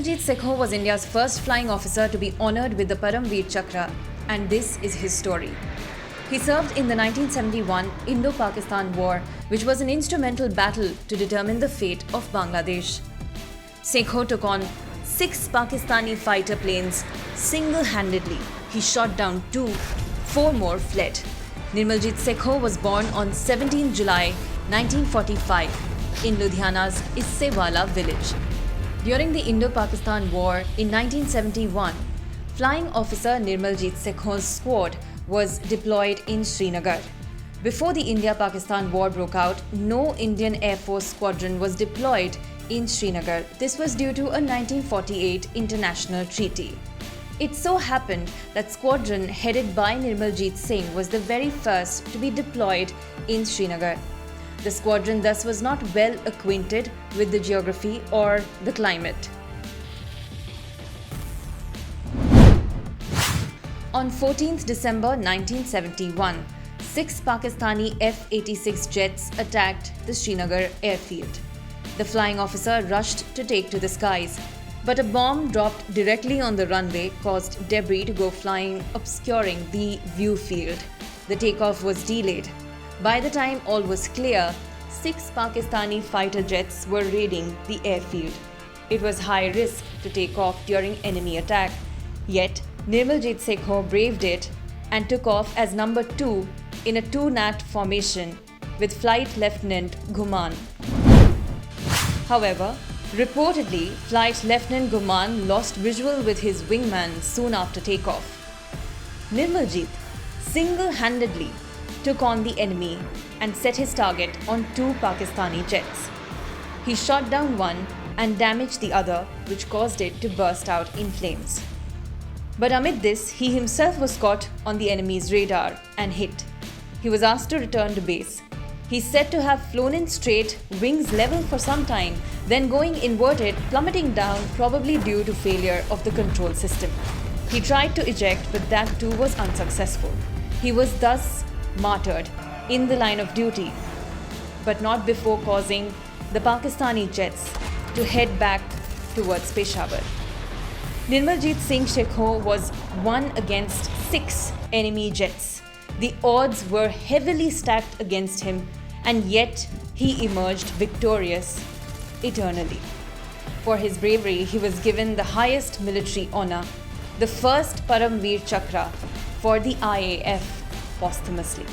Nirmaljeet Sekho was India's first flying officer to be honoured with the Paramveer Chakra, and this is his story. He served in the 1971 Indo-Pakistan War, which was an instrumental battle to determine the fate of Bangladesh. Sekho took on 6 Pakistani fighter planes single-handedly. He shot down 2, 4 more fled. Nirmaljeet Sekho was born on 17 July 1945 in Ludhiana's Issewala village. During the Indo-Pakistan War in 1971, Flying Officer Nirmaljeet Sekho's squad was deployed in Srinagar. Before the India-Pakistan War broke out, no Indian Air Force squadron was deployed in Srinagar. This was due to a 1948 international treaty. It so happened that squadron headed by Nirmaljeet Singh was the very first to be deployed in Srinagar. The squadron thus was not well acquainted with the geography or the climate. On 14th December 1971, 6 Pakistani F-86 jets attacked the Srinagar airfield. The flying officer rushed to take to the skies, but a bomb dropped directly on the runway caused debris to go flying, obscuring the view field. The takeoff was delayed. By the time all was clear, 6 Pakistani fighter jets were raiding the airfield. It was high risk to take off during enemy attack, yet Nirmaljeet Sekho braved it and took off as number 2 in a 2-nat formation with Flight Lieutenant Ghuman. However, reportedly, Flight Lieutenant Ghuman lost visual with his wingman soon after takeoff. Nirmaljeet single-handedly took on the enemy and set his target on 2 Pakistani jets. He shot down one and damaged the other, which caused it to burst out in flames. But amid this, he himself was caught on the enemy's radar and hit. He was asked to return to base. He's said to have flown in straight, wings level for some time, then going inverted, plummeting down, probably due to failure of the control system. He tried to eject, but that too was unsuccessful. He was thus martyred in the line of duty, but not before causing the Pakistani jets to head back towards Peshawar. Nirmaljeet Singh Sekho was 1 against 6 enemy jets. The odds were heavily stacked against him, and yet he emerged victorious eternally. For his bravery, he was given the highest military honor, the first Paramveer Chakra for the IAF posthumously.